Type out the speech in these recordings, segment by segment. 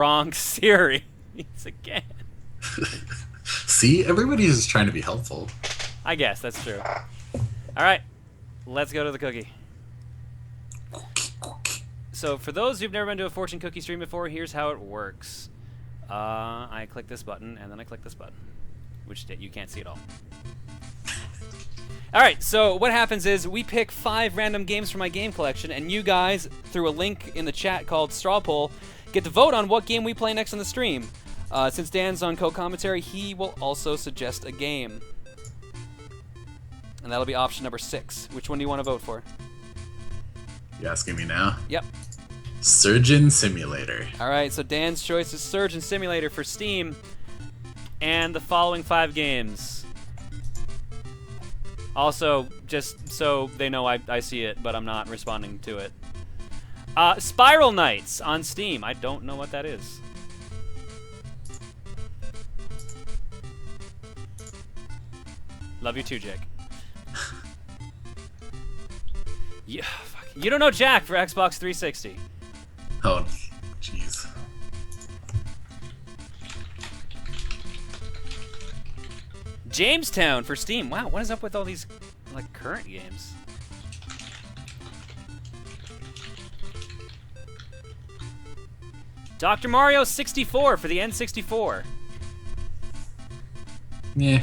Wrong series again. See, everybody's just trying to be helpful. I guess that's true. All right, let's go to the cookie. So for those who've never been to a fortune cookie stream before, here's how it works. I click this button, and then I click this button, which you can't see at all. All right, so what happens is we pick 5 random games from my game collection, and you guys, through a link in the chat called Straw Poll, get to vote on what game we play next on the stream. Since Dan's on co-commentary, he will also suggest a game. And that'll be option number 6. Which one do you want to vote for? You asking me now? Yep. Surgeon Simulator. All right, so Dan's choice is Surgeon Simulator for Steam, and the following 5 games. Also, just so they know I see it, but I'm not responding to it. Spiral Knights on Steam. I don't know what that is. Love you too, Jake. Yeah, fuck. You don't know Jack for Xbox 360. Oh, jeez. Jamestown for Steam. Wow, what is up with all these like current games? Dr. Mario 64 for the N64. Yeah.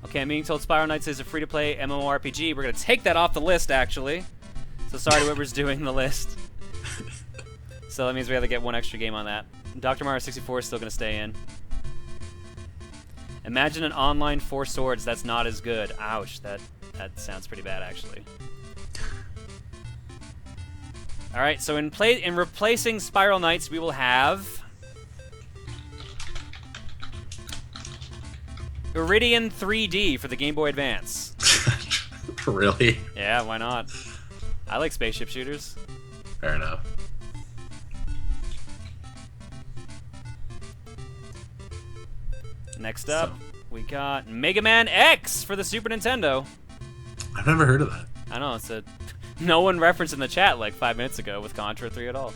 Okay, I'm being told Spiral Knights is a free-to-play MMORPG. We're going to take that off the list, actually. So sorry to whoever's doing the list. So that means we have to get 1 extra game on that. Dr. Mario 64 is still going to stay in. Imagine an online 4 Swords that's not as good. Ouch, that sounds pretty bad, actually. All right, so in replacing Spiral Knights, we will have Iridian 3D for the Game Boy Advance. Really? Yeah, why not? I like spaceship shooters. Fair enough. Next up, we got Mega Man X for the Super Nintendo. I've never heard of that. I know, it's a... No one referenced in the chat like 5 minutes ago with Contra 3 at all.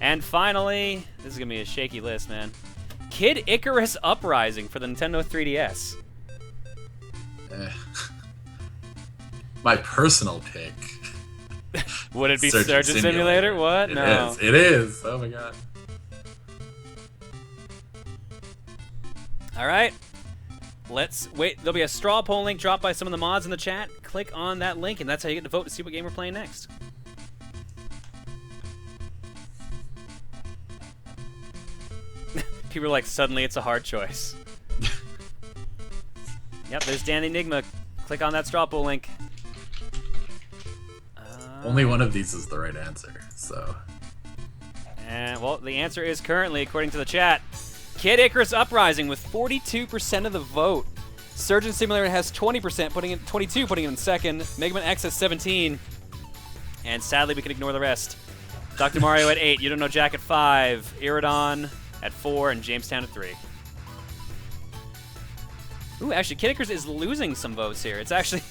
And finally, this is going to be a shaky list, man. Kid Icarus Uprising for the Nintendo 3DS. My personal pick. Would it be Surgeon Simulator? What? No. It is. Oh my god. All right. Let's wait. There'll be a straw poll link dropped by some of the mods in the chat. Click on that link, and that's how you get to vote to see what game we're playing next. People are like, suddenly it's a hard choice. Yep, there's Dan the Enigma. Click on that straw poll link. Only one of these is the right answer, so. And, well, the answer is currently, according to the chat, Kid Icarus Uprising with 42% of the vote. Surgeon Simulator has 20%, putting it 22, putting it in second. Mega Man X has 17, and sadly we can ignore the rest. Dr. Mario at 8, You Don't Know Jack at 5, Iridon at 4, and Jamestown at 3. Ooh, actually, Kid Icarus is losing some votes here. It's actually,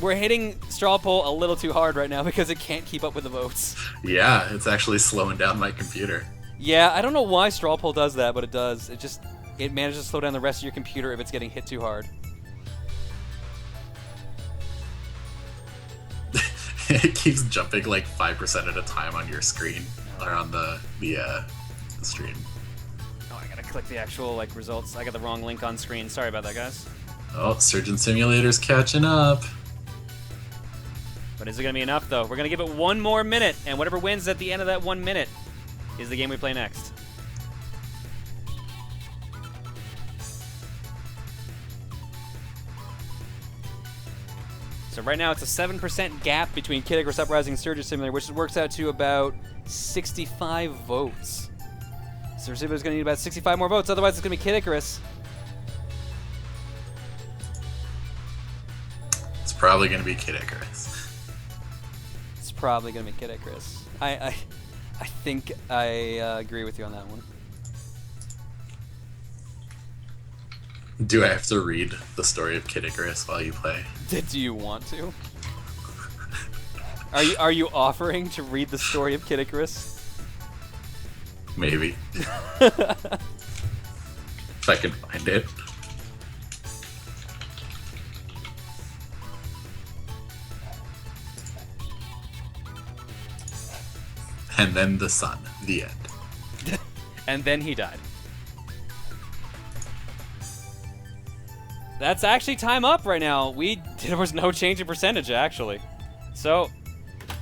we're hitting straw poll a little too hard right now because it can't keep up with the votes. Yeah, it's actually slowing down my computer. Yeah, I don't know why straw poll does that, but it does. It manages to slow down the rest of your computer if it's getting hit too hard. It keeps jumping like 5% at a time on your screen or on the stream. Oh, I gotta click the actual like results. I got the wrong link on screen. Sorry about that, guys. Oh, Surgeon Simulator's catching up. But is it gonna be enough though? We're gonna give it 1 more minute, and whatever wins at the end of that 1 minute is the game we play next. So right now it's a 7% gap between Kid Icarus Uprising and Surgeon Simulator, which works out to about 65 votes. Surgeon Simulator's gonna need about 65 more votes, otherwise it's gonna be Kid Icarus. It's probably gonna be Kid Icarus. It's probably gonna be Kid Icarus. I think I agree with you on that one. Do I have to read the story of Kid Icarus while you play? Do you want to? Are you offering to read the story of Kid Icarus? Maybe. If I can find it. And then the sun. The end. And then he died. That's actually time up right now. There was no change in percentage, actually. So,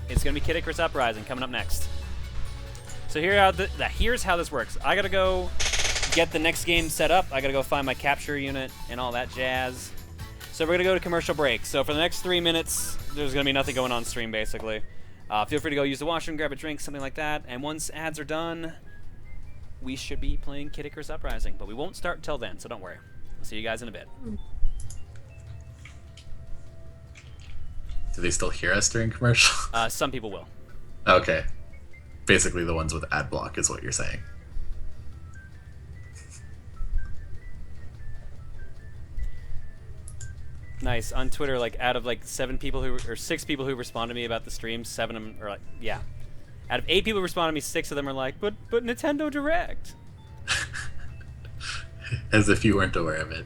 it's going to be Kid Icarus Uprising coming up next. So here's how this works. I got to go get the next game set up. I got to go find my capture unit and all that jazz. So we're going to go to commercial break. So for the next 3 minutes, there's going to be nothing going on stream, basically. Feel free to go use the washroom, grab a drink, something like that. And once ads are done, we should be playing Kid Icarus Uprising. But we won't start until then, so don't worry. I'll see you guys in a bit. Do they still hear us during commercial? Some people will. Okay. Basically the ones with ad block is what you're saying. Nice. On Twitter, like, out of, like, 6 people who responded to me about the stream, 7 of them are like, yeah. Out of 8 people who responded to me, 6 of them are like, but Nintendo Direct. As if you weren't aware of it.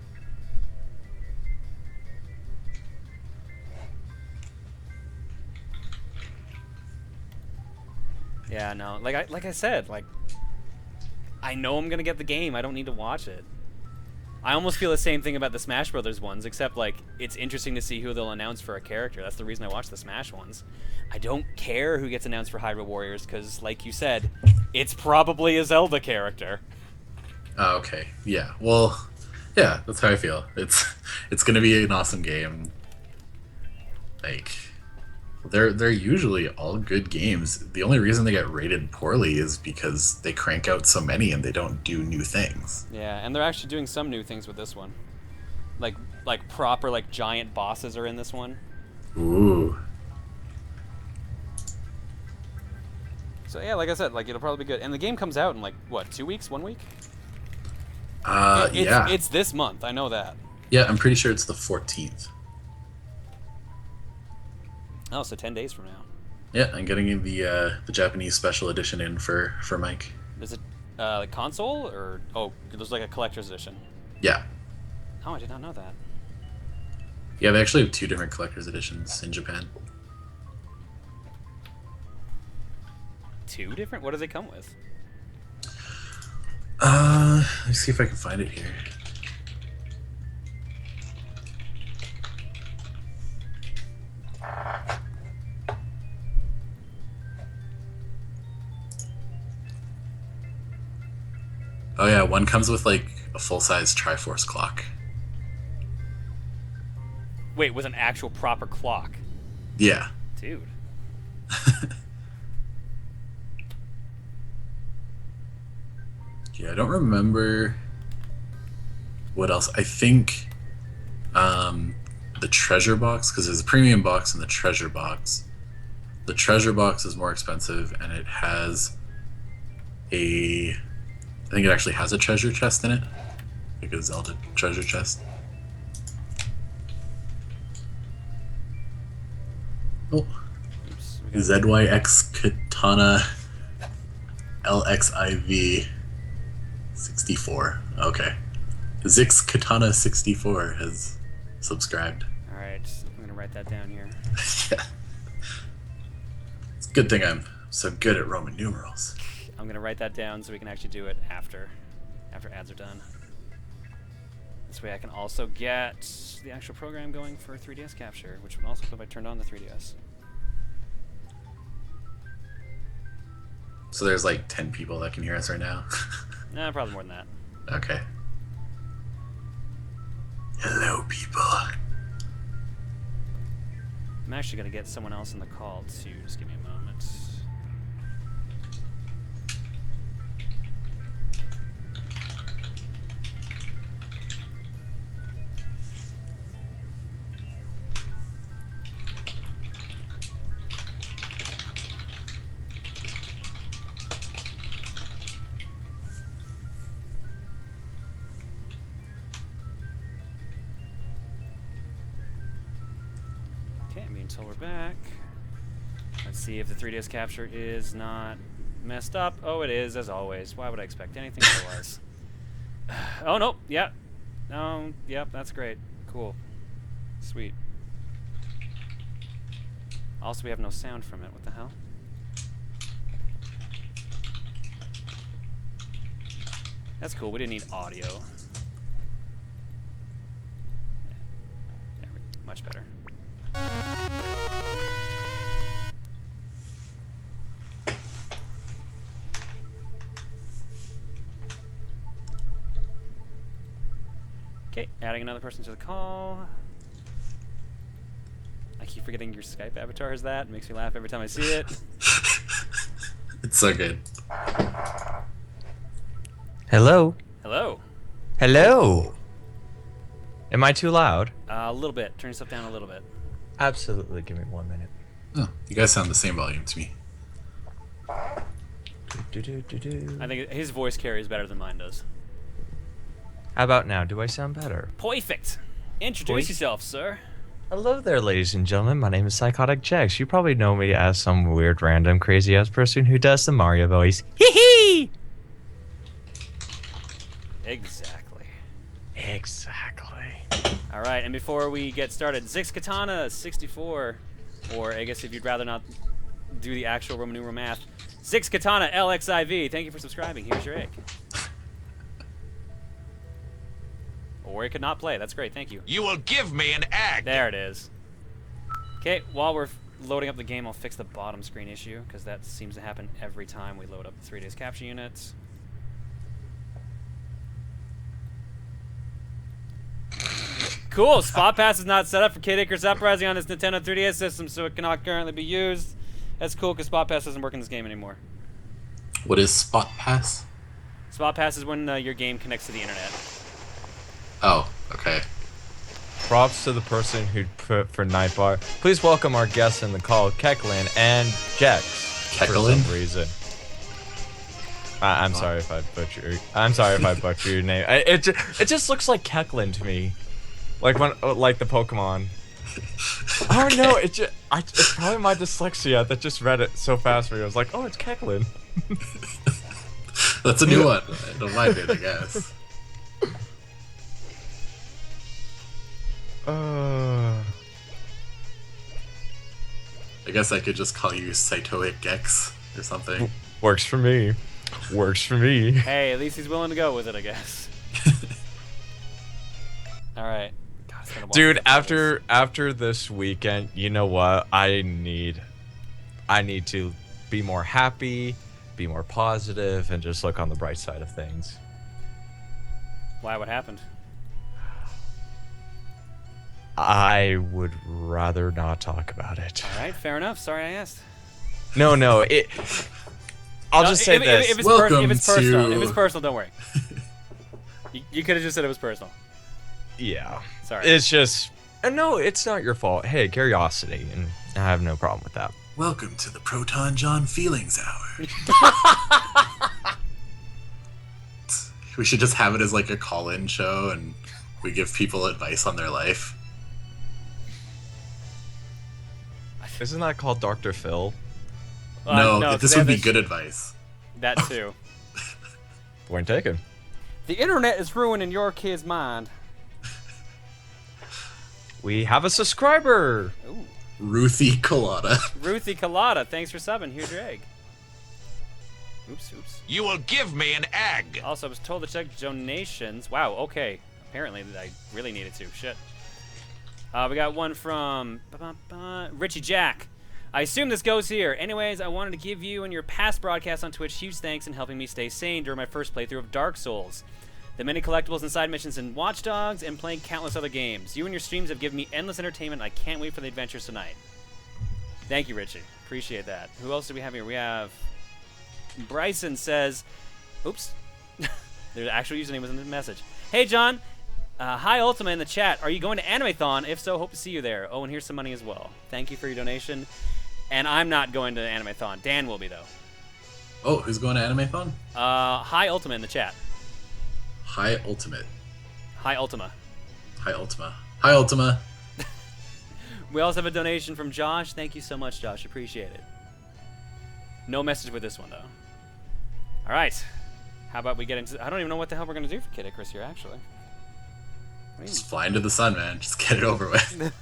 Yeah, no. Like I said, I know I'm gonna get the game. I don't need to watch it. I almost feel the same thing about the Smash Brothers ones, except, like, it's interesting to see who they'll announce for a character. That's the reason I watch the Smash ones. I don't care who gets announced for Hyrule Warriors, because, like you said, it's probably a Zelda character. Oh, okay. Yeah. Well, yeah, that's how I feel. It's gonna be an awesome game. Like, they're usually all good games. The only reason they get rated poorly is because they crank out so many and they don't do new things. Yeah, and they're actually doing some new things with this one. Like proper, like, giant bosses are in this one. Ooh. So yeah, like I said, like, it'll probably be good. And the game comes out in, like, what, 2 weeks, 1 week? Yeah. It's this month, I know that. Yeah, I'm pretty sure it's the 14th. Oh, so 10 days from now. Yeah, I'm getting the Japanese special edition in for Mike. Is it like console or there's like a collector's edition? Yeah. Oh, I did not know that. Yeah, they actually have 2 different collector's editions in Japan. 2 different? What do they come with? Let's see if I can find it here. Oh yeah, one comes with, like, a full-size Triforce clock. Wait, with an actual proper clock? Yeah. Dude. Yeah, I don't remember what else. I think the treasure box, because there's a premium box and the treasure box. The treasure box is more expensive, and it has I think it actually has a treasure chest in it. Like a Zelda treasure chest. Oh. Oops, ZYX Katana LXIV 64. Okay. Zix Katana 64 has subscribed. Alright, I'm gonna write that down here. Yeah. It's a good thing I'm so good at Roman numerals. I'm gonna write that down so we can actually do it after ads are done. This way I can also get the actual program going for 3DS capture, which would also help if I turned on the 3DS. So there's like 10 people that can hear us right now. Nah, probably more than that. Okay. Hello, people. I'm actually gonna get someone else in the call too. Just give me a moment. Okay, until we're back. Let's see if the 3DS capture is not messed up. Oh, it is, as always. Why would I expect anything otherwise? Oh, no. Yeah. No. Yep, that's great. Cool. Sweet. Also, we have no sound from it. What the hell? That's cool. We didn't need audio. There we go. Much better. Okay, adding another person to the call. I keep forgetting your Skype avatar is that. It makes me laugh every time I see it. It's so good. Hello. Hello. Hello. Am I too loud? A little bit. Turn yourself down a little bit. Absolutely. Give me 1 minute. Oh, you guys sound the same volume to me. I think his voice carries better than mine does. How about now? Do I sound better? Perfect. Introduce yourself, sir. Hello there, ladies and gentlemen. My name is Psychotic Jex. You probably know me as some weird, random, crazy-ass person who does the Mario voice. Hee-hee! Exactly. Exactly. All right, and before we get started, Zix Katana 64, or I guess if you'd rather not do the actual Roman numeral math, Zix Katana LXIV. Thank you for subscribing. Here's your egg. Or it could not play. That's great. Thank you. You will give me an egg. There it is. Okay, while we're loading up the game, I'll fix the bottom screen issue, because that seems to happen every time we load up the 3DS capture units. Cool. Spot Pass is not set up for Kid Icarus Uprising on this Nintendo 3DS system, so it cannot currently be used. That's cool, because Spot Pass doesn't work in this game anymore. What is Spot Pass? Spot Pass is when your game connects to the internet. Oh, okay. Props to the person who put for Nightbar. Please welcome our guests in the call, Keklin and Jex. Keklin? For some reason. I'm sorry if I butcher. I'm sorry if I butcher your name. It just looks like Keklin to me, like the Pokemon. Oh no! It's probably my dyslexia that just read it so fast for you. I was like, oh, it's Keklin. That's a new one. I don't mind it, I guess. I guess I could just call you Saitoic Gex or something. Works for me. Works for me. Hey, at least he's willing to go with it, I guess. All right. God, it's been a while Dude, since after this weekend, you know what? I need to be more happy, be more positive, and just look on the bright side of things. Why? What happened? I would rather not talk about it. All right, fair enough. Sorry I asked. No, I'll just say this. If it's personal, don't worry. You could have just said it was personal. Yeah. Sorry. It's just... No, it's not your fault. Hey, curiosity, and I have no problem with that. Welcome to the Proton John Feelings Hour. We should just have it as like a call-in show, and we give people advice on their life. Isn't that called Dr. Phil? No, this would be good advice. That too. Point taken. The internet is ruining your kid's mind. We have a subscriber. Ooh. Ruthie Colada. Ruthie Colada, thanks for subbing. Here's your egg. Oops. You will give me an egg. Also, I was told to check donations. Wow, okay. Apparently, I really needed to. Shit. We got one from Richie Jack. I assume this goes here. Anyways, I wanted to give you and your past broadcasts on Twitch huge thanks in helping me stay sane during my first playthrough of Dark Souls. The many collectibles and side missions in Watch Dogs and playing countless other games. You and your streams have given me endless entertainment, and I can't wait for the adventures tonight. Thank you, Richie. Appreciate that. Who else do we have here? We have... Bryson says... Oops. Their actual username was in the message. Hey, John. Hi, Ultima in the chat. Are you going to Animathon? If so, hope to see you there. Oh, and here's some money as well. Thank you for your donation. And I'm not going to Animathon. Dan will be, though. Oh, who's going to Animathon? Hi, Ultima in the chat. Hi, Ultimate. Hi, Ultima. Hi, Ultima. Hi, Ultima. We also have a donation from Josh. Thank you so much, Josh. Appreciate it. No message with this one, though. All right. How about we get into... I don't even know what the hell we're going to do for Kid Icarus here, actually. Just fly into the sun, man. Just get it over with.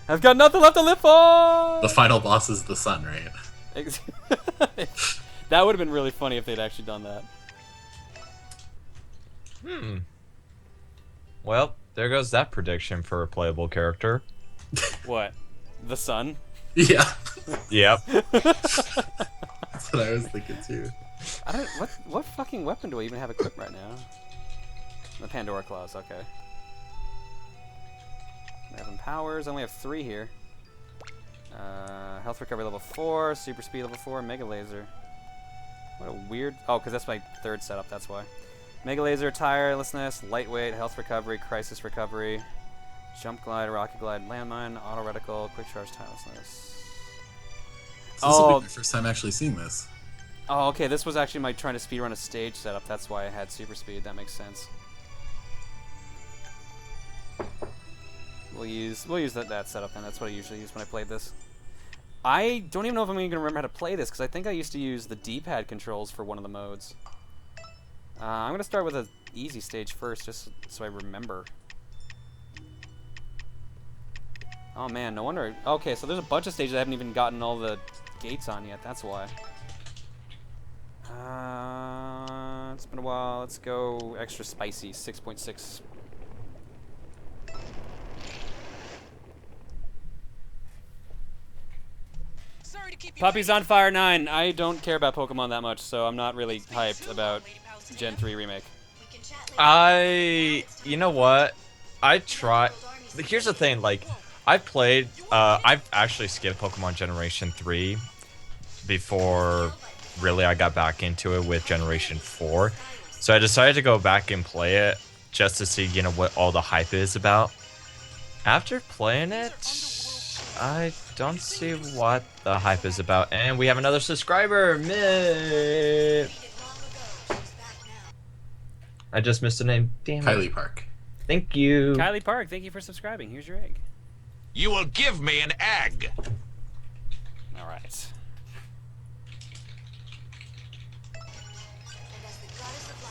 I've got nothing left to live for! The final boss is the sun, right? That would have been really funny if they'd actually done that. Well, there goes that prediction for a playable character. What? The sun? Yeah. Yep. That's what I was thinking too. I don't... What fucking weapon do I even have equipped right now? The Pandora Claws, okay. Weapon powers, I only have 3 here. Health recovery level 4, super speed level 4, mega laser. What a weird... Oh, because that's my 3rd setup, that's why. Mega laser, tirelessness, lightweight, health recovery, crisis recovery, jump glide, rocket glide, landmine, auto reticle, quick charge, tirelessness. So this will be my first time actually seeing this. Oh, okay, this was actually my trying to speedrun a stage setup. That's why I had super speed. That makes sense. We'll use that setup then. That's what I usually use when I played this. I don't even know if I'm even gonna remember how to play this because I think I used to use the D-pad controls for one of the modes. I'm gonna start with an easy stage first, just so I remember. Oh man, no wonder. Okay, so there's a bunch of stages I haven't even gotten all the gates on yet. That's why. It's been a while. Let's go extra spicy, 6.6. Puppy's on Fire 9. I don't care about Pokemon that much, so I'm not really hyped about Gen 3 Remake. You know what? Here's the thing, like, I've actually skipped Pokemon Generation 3 before really I got back into it with Generation 4. So I decided to go back and play it just to see, you know, what all the hype is about. After playing it, I don't see what the hype is about. And we have another subscriber! Meh. I just missed the name. Damn it. Kylie Park. Thank you. Kylie Park, thank you for subscribing. Here's your egg. You will give me an egg. All right.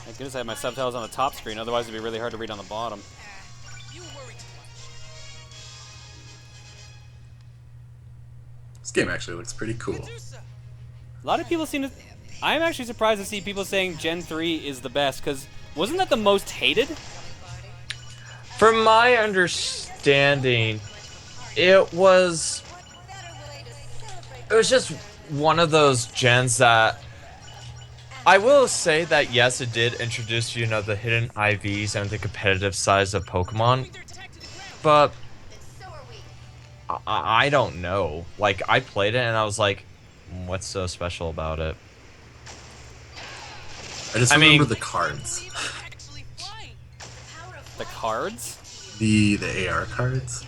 Thank goodness I have my subtitles on the top screen, otherwise it'd be really hard to read on the bottom. This game actually looks pretty cool. A lot of people seem to... I'm actually surprised to see people saying Gen 3 is the best, because wasn't that the most hated? From my understanding, it was just one of those gens that... I will say that yes, it did introduce, you know, the hidden IVs and the competitive size of Pokemon, but I don't know. Like, I played it and I was like, what's so special about it? I just remember the cards. The cards? The AR cards.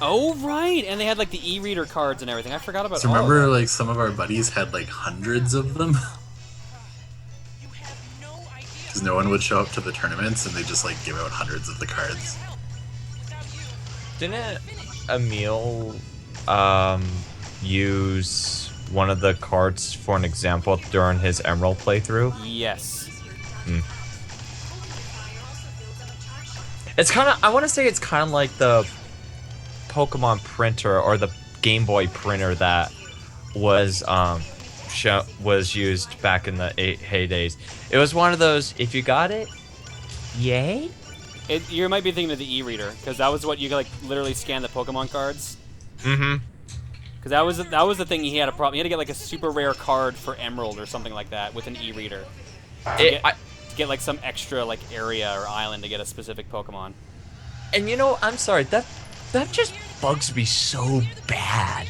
Oh, right! And they had, like, the e-reader cards and everything. I forgot about So all of remember, that. like, some of our buddies had, like, hundreds of them? Because no one would show up to the tournaments and they just, like, give out hundreds of the cards. Didn't Emil use one of the cards for an example during his Emerald playthrough? Yes. It's kind of, I want to say it's kind of like the Pokemon printer or the Game Boy printer that was was used back in the heydays. It was one of those, if you got it, yay? You might be thinking of the e-reader, because that was what you could, like, literally scan the Pokemon cards. Mm-hmm. Because that was the thing he had a problem. He had to get, like, a super rare card for Emerald or something like that with an e-reader. To get, like, some extra, like, area or island to get a specific Pokemon. And you know, I'm sorry, that just bugs me so bad.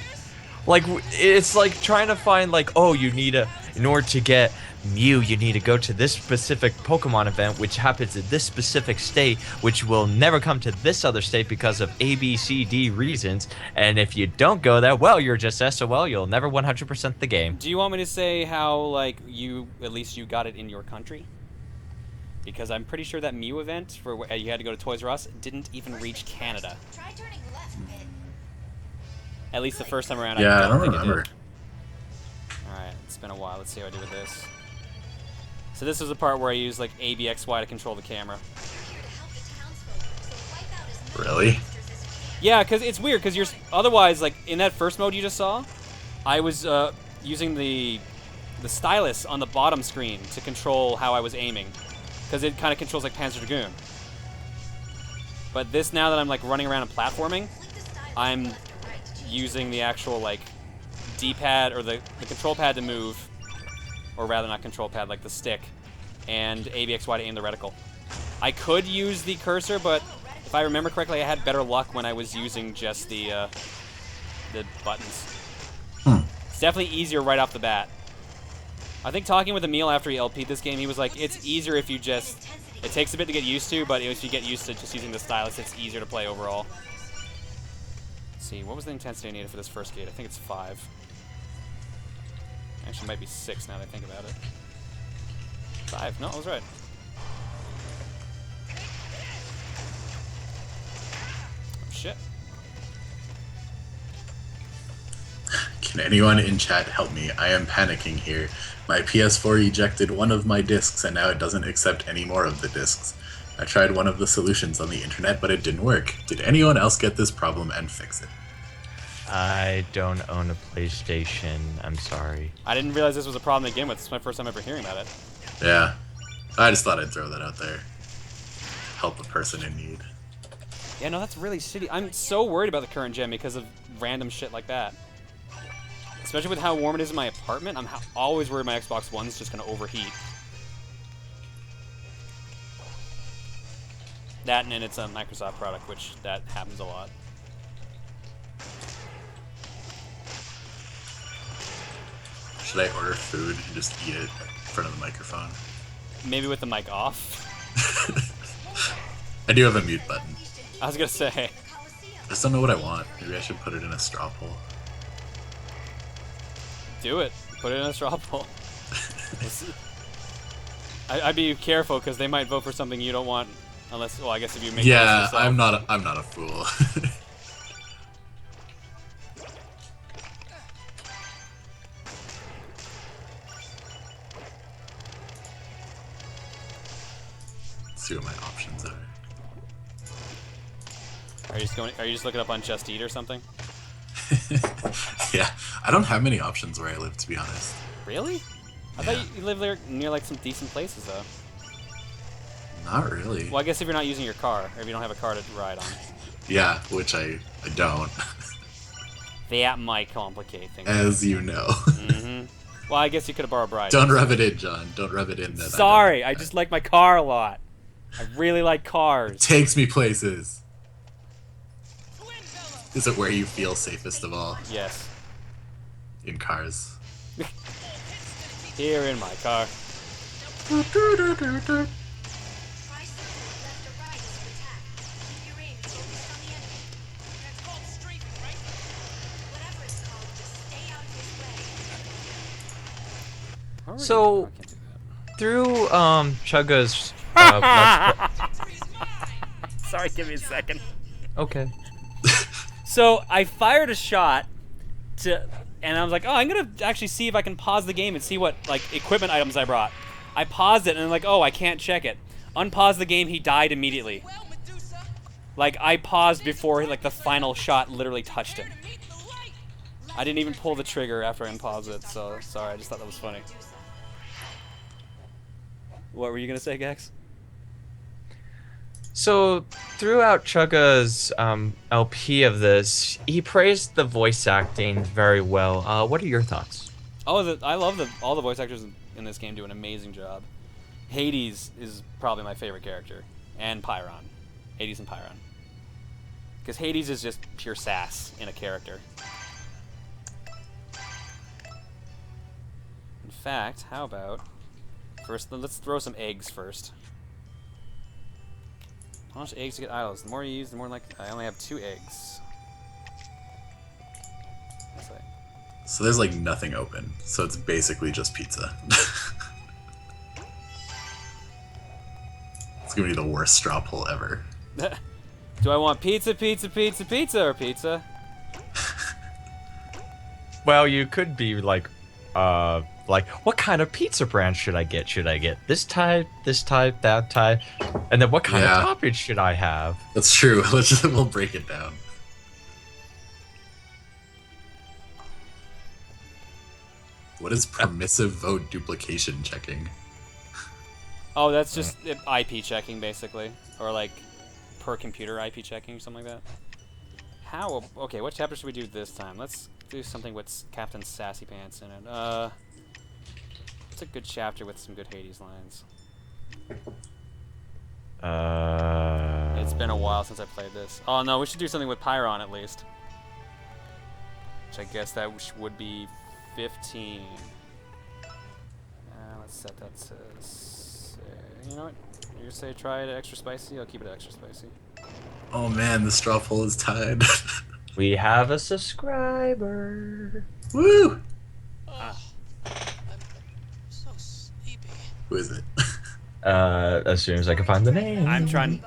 Like, it's like trying to find, like, oh, in order to get Mew, you need to go to this specific Pokemon event, which happens in this specific state, which will never come to this other state because of A, B, C, D reasons. And if you don't go there, well, you're just SOL. You'll never 100% the game. Do you want me to say how, like, at least you got it in your country? Because I'm pretty sure that Mew event, for where you had to go to Toys R Us, didn't even reach Canada. At least the first time around. Yeah, I don't think remember. It did. Alright, it's been a while. Let's see how I do with this. So this is the part where I use like ABXY to control the camera. Really? Yeah, because it's weird, because you're otherwise, like, in that first mode you just saw, I was using the stylus on the bottom screen to control how I was aiming, because it kind of controls like Panzer Dragoon. But this, now that I'm like running around and platforming, I'm using the actual like D-pad or the control pad to move, or rather not control pad, like the stick, and ABXY to aim the reticle. I could use the cursor, but if I remember correctly, I had better luck when I was using just the buttons. It's definitely easier right off the bat. I think talking with Emil after he LP'd this game, he was like, it's easier if you just... It takes a bit to get used to, but if you get used to just using the stylus, it's easier to play overall. Let's see, what was the intensity I needed for this first gate? I think it's 5. Actually, it might be 6 now that I think about it. 5. No, I was right. Oh, shit. Can anyone in chat help me? I am panicking here. My PS4 ejected one of my discs and now it doesn't accept any more of the discs. I tried one of the solutions on the internet, but it didn't work. Did anyone else get this problem and fix it? I don't own a PlayStation. I'm sorry. I didn't realize this was a problem to begin with. This is my first time ever hearing about it. Yeah. I just thought I'd throw that out there. Help a person in need. Yeah, no, that's really shitty. I'm so worried about the current gen because of random shit like that. Especially with how warm it is in my apartment, I'm always worried my Xbox One's just going to overheat. That and it's a Microsoft product, which that happens a lot. Should I order food and just eat it in front of the microphone? Maybe with the mic off. I do have a mute button. I was going to say. I just don't know what I want. Maybe I should put it in a straw poll. Do it. Put it in a straw poll. I'd be careful because they might vote for something you don't want, unless. Well, I guess if you make. Yeah, yourself. I'm not a fool. Let's see what my options are. Are you just looking up on Just Eat or something? Yeah, I don't have many options where I live, to be honest. Really? I thought you live there near like some decent places though. Not really. Well, I guess if you're not using your car, or if you don't have a car to ride on. Yeah, which I don't. That might complicate things. As you know. Mm-hmm. Well, I guess you could have borrowed a bride. Don't rub it in, John. Don't rub it in. That Sorry, I just like my car a lot. I really like cars. It takes me places. Is it where you feel safest of all? Yes. In cars. Here in my car. So, through Chugga's Sorry, give me a second. Okay. So I fired a shot and I was like, oh, I'm gonna actually see if I can pause the game and see what like equipment items I brought. I paused it and I'm like, oh, I can't check it. Unpause the game, he died immediately. Like I paused before like the final shot literally touched him. I didn't even pull the trigger after I unpaused it, so sorry, I just thought that was funny. What were you gonna say, Gex? So, throughout Chugga's LP of this, he praised the voice acting very well. What are your thoughts? Oh, I love all the voice actors in this game do an amazing job. Hades is probably my favorite character, and Pyron. Hades and Pyron. Because Hades is just pure sass in a character. In fact, how about first? Let's throw some eggs first. How much eggs to get idols? The more you use, the more like I only have 2 eggs. That's like, So there's like nothing open. So it's basically just pizza. It's gonna be the worst straw poll ever. do I want pizza, pizza, pizza, pizza, or pizza? Well, you could be like like, what kind of pizza brand should I get? Should I get this type, that type? And then what kind of toppings should I have? That's true. We'll break it down. What is permissive vote duplication checking? Oh, that's just IP checking, basically. Or, like, per computer IP checking or something like that. How? Okay, what chapter should we do this time? Let's do something with Captain Sassy Pants in it. It's a good chapter with some good Hades lines. It's been a while since I played this. Oh, no, we should do something with Pyron, at least. Which I guess that would be 15. Let's set that to... You know what? You say try it extra spicy? I'll keep it extra spicy. Oh man, the straw poll is tied. We have a subscriber. Woo! I'm so sleepy. Who is it? As soon as I can find the name. I'm trying...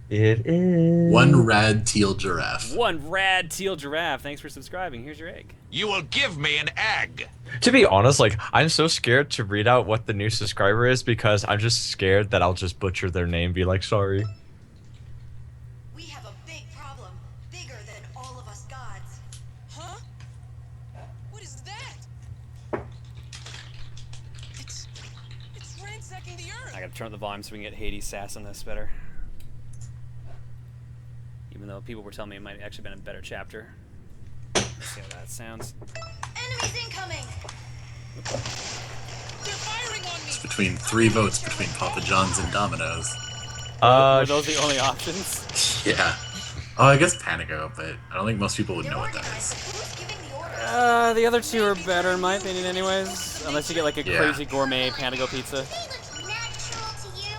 It is... One rad teal giraffe. One rad teal giraffe. Thanks for subscribing. Here's your egg. You will give me an egg. To be honest, like, I'm so scared to read out what the new subscriber is because I'm just scared that I'll just butcher their name, be like, sorry. We have a big problem, bigger than all of us gods. Huh? What is that? It's ransacking the earth. I gotta turn up the volume so we can get Hades sass on this better. Even though people were telling me it might have actually been a better chapter. Let's see how that sounds. Enemies incoming! They're firing on me. It's between 3 votes between Papa John's and Domino's. Were those the only options? Yeah. Oh, I guess Panago, but I don't think most people would know what that is. Who's giving the order? The other two are better in my opinion anyways. Unless you get like a crazy gourmet Panago pizza. They look natural to you.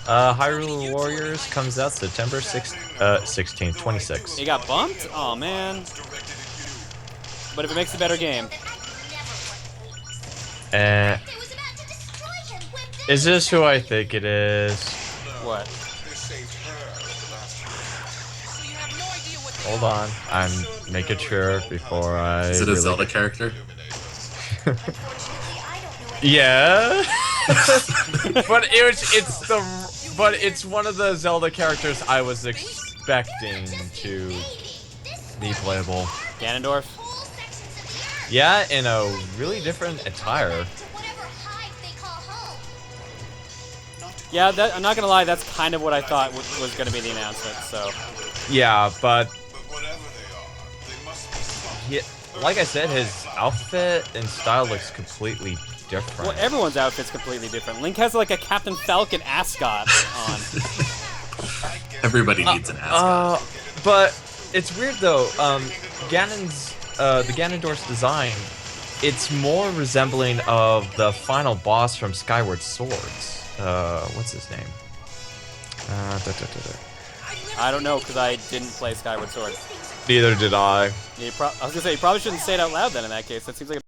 Hyrule Warriors comes out September 16th, 26. It got bumped? Oh man. But if it makes a better game. Is this who I think it is? What? So you have no idea what they Hold on, I'm making sure before I... Is it a Zelda character? Yeah. But it's one of the Zelda characters I was expecting to be playable. Ganondorf? Yeah, in a really different attire. Yeah, I'm not gonna lie, that's kind of what I thought was gonna be the announcement, so... Yeah, but... like I said, his outfit and style looks completely different. Well, everyone's outfit's completely different. Link has like a Captain Falcon ascot on. Everybody needs an ascot. But it's weird though, the Ganondorf's design, it's more resembling of the final boss from Skyward Swords. What's his name? I don't know, because I didn't play Skyward Sword. Neither did I. Yeah, I was gonna say, you probably shouldn't say it out loud then in that case. That seems like a